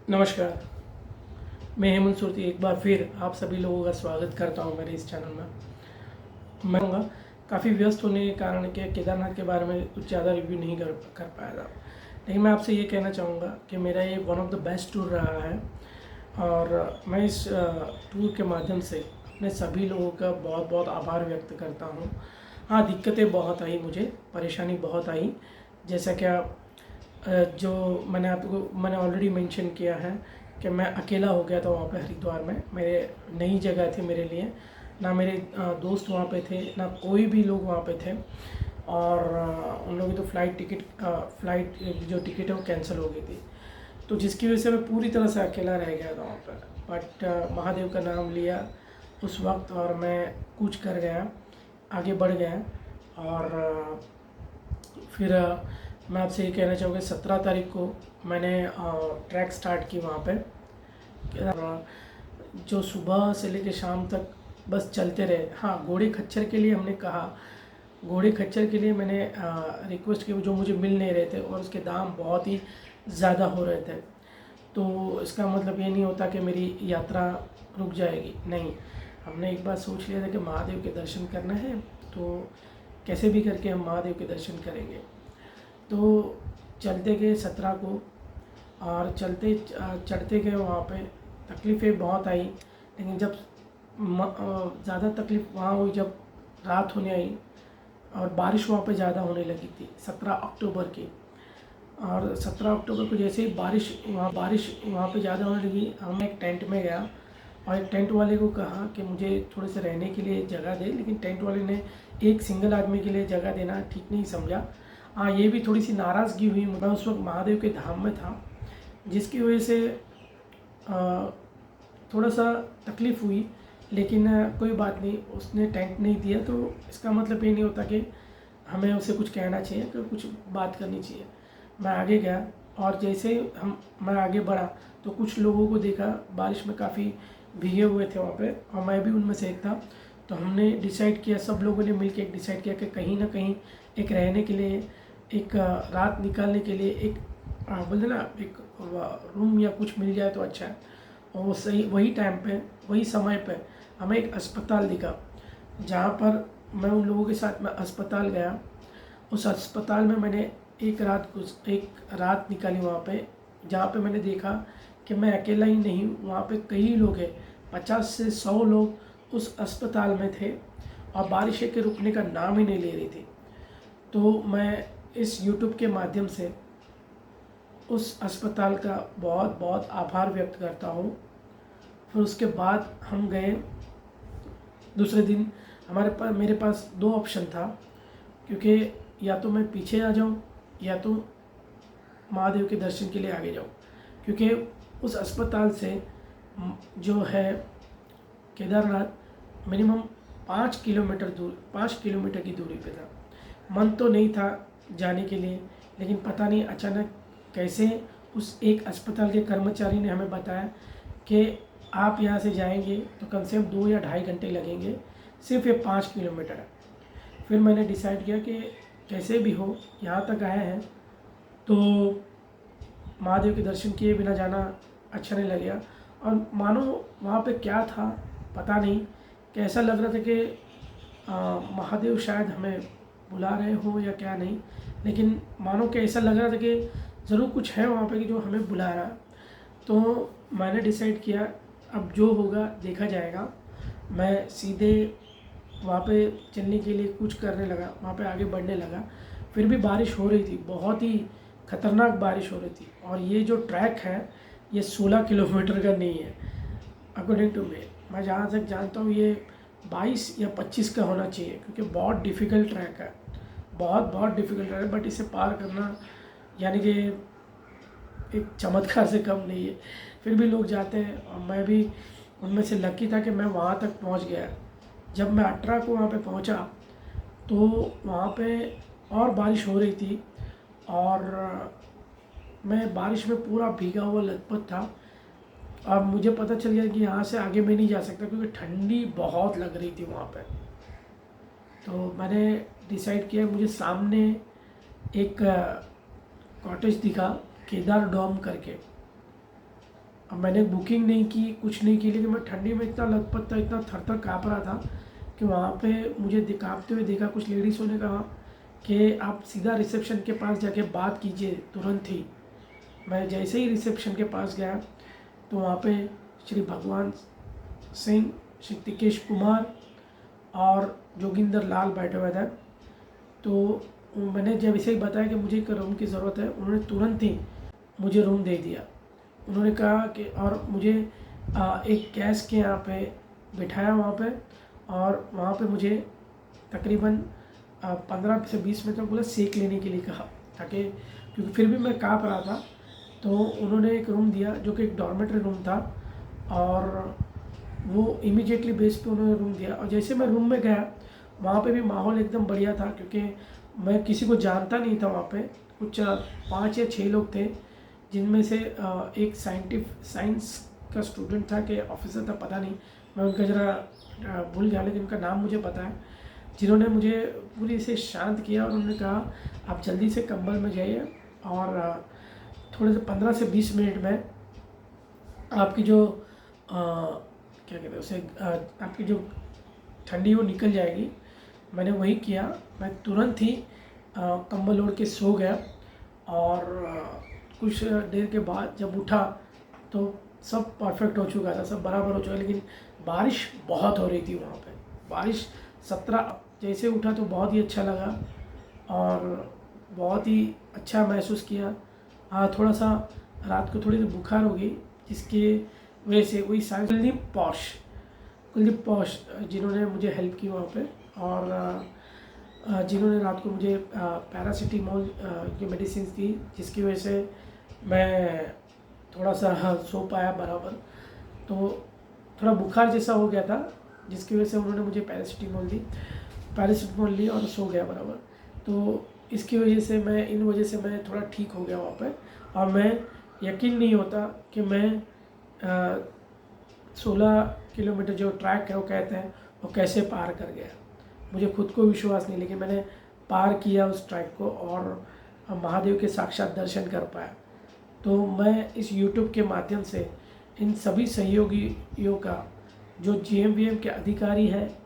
नमस्कार। मैं हेमंत सुरती एक बार फिर आप सभी लोगों का स्वागत करता हूं मेरे इस चैनल में। मैं कहूँगा काफ़ी व्यस्त होने के कारण के केदारनाथ के बारे में कुछ ज़्यादा रिव्यू नहीं कर पाया था, लेकिन मैं आपसे ये कहना चाहूँगा कि मेरा ये one of the best tour रहा है और मैं इस टूर के माध्यम से अपने सभी लोगों का बहुत बहुत आभार व्यक्त करता हूँ। हाँ, दिक्कतें बहुत आई, मुझे परेशानी बहुत आई, जैसा क्या जो मैंने ऑलरेडी मेंशन किया है कि मैं अकेला हो गया था वहाँ पे हरिद्वार में। मेरे नई जगह थी मेरे लिए, ना मेरे दोस्त वहाँ पे थे, ना कोई भी लोग वहाँ पे थे और उन लोगों की तो फ्लाइट जो टिकट है वो कैंसिल हो गई थी, तो जिसकी वजह से मैं पूरी तरह से अकेला रह गया था वहाँ पर। बट महादेव का नाम लिया उस वक्त और मैं कूच कर गया, आगे बढ़ गया और फिर मैं आपसे ये कहना चाहूँगा 17 तारीख को मैंने ट्रैक स्टार्ट की वहाँ पे। जो सुबह से लेकर शाम तक बस चलते रहे। हाँ, घोड़े खच्चर के लिए हमने कहा, घोड़े खच्चर के लिए मैंने रिक्वेस्ट की, जो मुझे मिल नहीं रहे थे और उसके दाम बहुत ही ज़्यादा हो रहे थे। तो इसका मतलब ये नहीं होता कि मेरी यात्रा रुक जाएगी, नहीं। हमने एक बार सोच लिया था कि महादेव के दर्शन करना है, तो कैसे भी करके हम महादेव के दर्शन करेंगे। तो चलते गए 17 को और चढ़ते गए वहाँ पे। तकलीफ़ें बहुत आई, लेकिन जब ज़्यादा तकलीफ़ वहाँ हुई जब रात होने आई और बारिश वहाँ पे ज़्यादा होने लगी थी 17 अक्टूबर की। और 17 अक्टूबर को जैसे ही बारिश वहाँ पे ज़्यादा होने लगी, हम एक टेंट में गया और एक टेंट वाले को कहा कि मुझे थोड़े से रहने के लिए जगह दे, लेकिन टेंट वाले ने एक सिंगल आदमी के लिए जगह देना ठीक नहीं समझा। हाँ, ये भी थोड़ी सी नाराज़गी हुई। मैं उस वक्त महादेव के धाम में था, जिसकी वजह से थोड़ा सा तकलीफ़ हुई, लेकिन कोई बात नहीं, उसने टेंट नहीं दिया तो इसका मतलब ये नहीं होता कि हमें उसे कुछ कहना चाहिए, कि कुछ बात करनी चाहिए। मैं आगे गया और जैसे मैं आगे बढ़ा तो कुछ लोगों को देखा बारिश में काफ़ी भीगे हुए थे वहाँ पे और मैं भी उनमें से एक था। तो हमने डिसाइड किया, सब लोगों ने मिलकर एक डिसाइड किया कि कहीं ना कहीं एक रहने के लिए, एक रात निकालने के लिए एक बोलते ना एक रूम या कुछ मिल जाए तो अच्छा है। और वो सही वही टाइम पे, वही समय पे हमें एक अस्पताल दिखा, जहाँ पर मैं उन लोगों के साथ मैं अस्पताल गया। उस अस्पताल में मैंने एक रात निकाली वहाँ पे, जहाँ पे मैंने देखा कि मैं अकेला ही नहीं, वहाँ पे कई लोग हैं, 50 से 100 लोग उस अस्पताल में थे और बारिश के रुकने का नाम ही नहीं ले रही थी। तो मैं इस यूट्यूब के माध्यम से उस अस्पताल का बहुत बहुत आभार व्यक्त करता हूँ। फिर उसके बाद हम गए दूसरे दिन। मेरे पास दो ऑप्शन था, क्योंकि या तो मैं पीछे आ जाऊँ या तो महादेव के दर्शन के लिए आगे जाऊँ, क्योंकि उस अस्पताल से जो है केदारनाथ मिनिमम 5 किलोमीटर की दूरी पे था। मन तो नहीं था जाने के लिए, लेकिन पता नहीं अचानक कैसे उस एक अस्पताल के कर्मचारी ने हमें बताया कि आप यहाँ से जाएंगे तो कम से कम 2 या ढाई घंटे लगेंगे, सिर्फ ये 5 किलोमीटर है। फिर मैंने डिसाइड किया कि कैसे भी हो यहाँ तक आए हैं तो महादेव के दर्शन किए बिना जाना अच्छा नहीं लगेगा। और मानो वहाँ पे क्या था पता नहीं, कैसा लग रहा था कि महादेव शायद हमें बुला रहे हो या क्या नहीं, लेकिन मानो कि ऐसा लग रहा था कि ज़रूर कुछ है वहाँ पे कि जो हमें बुला रहा है। तो मैंने डिसाइड किया अब जो होगा देखा जाएगा। मैं सीधे वहाँ पे चलने के लिए कुछ करने लगा, वहाँ पे आगे बढ़ने लगा। फिर भी बारिश हो रही थी, बहुत ही ख़तरनाक बारिश हो रही थी। और ये जो ट्रैक है ये 16 किलोमीटर का नहीं है अकॉर्डिंग टू मैं जहाँ तक जानता हूँ ये 22 या 25 का होना चाहिए, क्योंकि बहुत डिफ़िकल्ट ट्रैक है, बहुत डिफ़िकल्ट ट्रैक है। बट इसे पार करना यानी कि एक चमत्कार से कम नहीं है। फिर भी लोग जाते हैं और मैं भी उनमें से लकी था कि मैं वहाँ तक पहुँच गया। जब मैं 18 को वहाँ पे पहुँचा तो वहाँ पे और बारिश हो रही थी और मैं बारिश में पूरा भीगा हुआ लथपथ था। और मुझे पता चल गया कि यहाँ से आगे मैं नहीं जा सकता, क्योंकि ठंडी बहुत लग रही थी वहाँ पे। तो मैंने डिसाइड किया, मुझे सामने एक कॉटेज दिखा केदार डोम करके, अब मैंने बुकिंग नहीं की, कुछ नहीं की, लेकिन मैं ठंडी में इतना लथपथ था, इतना थर-थर काँप रहा था कि वहाँ पे मुझे काँपते हुए देखा। कुछ लेडीज़ों ने कहा कि आप सीधा रिसेप्शन के पास जाके बात कीजिए तुरंत ही। मैं जैसे ही रिसेप्शन के पास गया तो वहाँ पे श्री भगवान सिंह, श्री तिकेश कुमार और जोगिंदर लाल बैठे हुए थे। तो मैंने जब ऐसे ही बताया कि मुझे एक रूम की ज़रूरत है, उन्होंने तुरंत ही मुझे रूम दे दिया। उन्होंने कहा कि और मुझे एक गैस के यहाँ पे बिठाया वहाँ पे, और वहाँ पे मुझे तकरीबन 15 से 20 मिनट तक बोला सेक लेने के लिए कहा, ताकि क्योंकि फिर भी मैं काँप रहा था। तो उन्होंने एक रूम दिया जो कि एक डॉर्मेटरी रूम था, और वो इमीडिएटली बेस पे उन्होंने रूम दिया। और जैसे मैं रूम में गया वहाँ पे भी माहौल एकदम बढ़िया था, क्योंकि मैं किसी को जानता नहीं था। वहाँ पे कुछ 5 या 6 लोग थे, जिनमें से एक साइंस का स्टूडेंट था कि ऑफिसर था, पता नहीं, मैं उनका ज़रा भूल गया, लेकिन उनका नाम मुझे पता है, जिन्होंने मुझे पूरी से शांत किया। और उन्होंने कहा आप जल्दी से कंबल में जाइए, और थोड़े से 15 से 20 मिनट में आपकी जो क्या कहते हैं उसे, आपकी जो ठंडी वो निकल जाएगी। मैंने वही किया। मैं तुरंत ही कंबल ओढ़ के सो गया, और कुछ देर के बाद जब उठा तो सब परफेक्ट हो चुका था, सब बराबर हो चुका। लेकिन बारिश बहुत हो रही थी वहाँ पे। बारिश 17 जैसे उठा तो बहुत ही अच्छा लगा, और बहुत ही अच्छा महसूस किया। हाँ, थोड़ा सा रात को थोड़ी सी बुखार हो गई, जिसकी वजह से वही साइंस कुलदीप पॉश जिन्होंने मुझे हेल्प की वहाँ पे, और जिन्होंने रात को मुझे पैरासिटामोल की मेडिसिन दी, जिसकी वजह से मैं थोड़ा सा सो पाया बराबर। तो थोड़ा बुखार जैसा हो गया था, जिसकी वजह से उन्होंने मुझे पैरासिटामोल ली और सो गया बराबर। तो इसकी वजह से इन वजह से मैं थोड़ा ठीक हो गया वहाँ पे। और मैं यकीन नहीं होता कि मैं 16 किलोमीटर जो ट्रैक है वो कहते हैं, वो कैसे पार कर गया। मुझे खुद को विश्वास नहीं, लेकिन मैंने पार किया उस ट्रैक को, और महादेव के साक्षात दर्शन कर पाया। तो मैं इस YouTube के माध्यम से इन सभी सहयोगियों का, जो GMVM के अधिकारी हैं,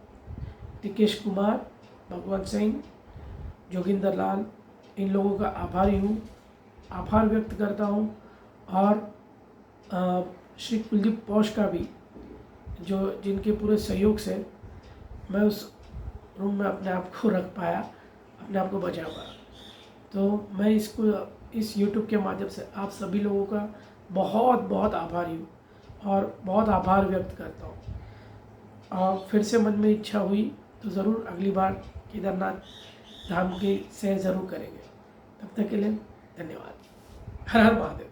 तिकेश कुमार, भगवंत सिंह, जोगिंदर लाल, इन लोगों का आभारी हूँ, आभार व्यक्त करता हूँ। और श्री कुलदीप पॉश का भी, जो जिनके पूरे सहयोग से मैं उस रूम में अपने आप को रख पाया, अपने आप को बचा पाया। तो मैं इस YouTube के माध्यम से आप सभी लोगों का बहुत बहुत आभारी हूँ, और बहुत आभार व्यक्त करता हूँ। और फिर से मन में इच्छा हुई तो ज़रूर अगली बार केदारनाथ धाम की सैर ज़रूर करेंगे। तब तक के लिए धन्यवाद। हर हर महादेव।